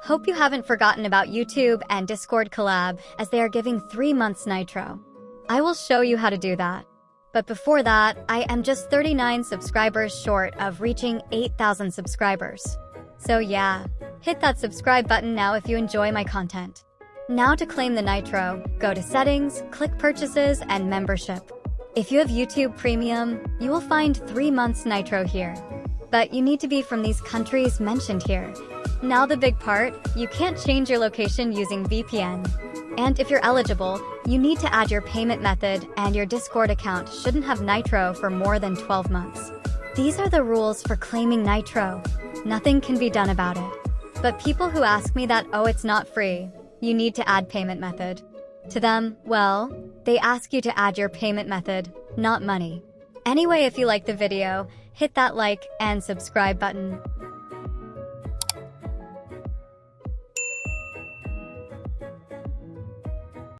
Hope you haven't forgotten about YouTube and Discord collab, as they are giving 3 months Nitro. I will show you how to do that. But before that, I am just 39 subscribers short of reaching 8,000 subscribers. So yeah, hit that subscribe button now if you enjoy my content. Now to claim the Nitro, go to Settings, click Purchases and Membership. If you have YouTube Premium, you will find 3 months Nitro here. But you need to be from these countries mentioned here. Now the big part, you can't change your location using VPN. And if you're eligible, you need to add your payment method, and your Discord account shouldn't have Nitro for more than 12 months. These are the rules for claiming Nitro. Nothing can be done about it. But people who ask me that, oh, it's not free, you need to add payment method. To them, well, they ask you to add your payment method, not money. Anyway, if you like the video, hit that like and subscribe button.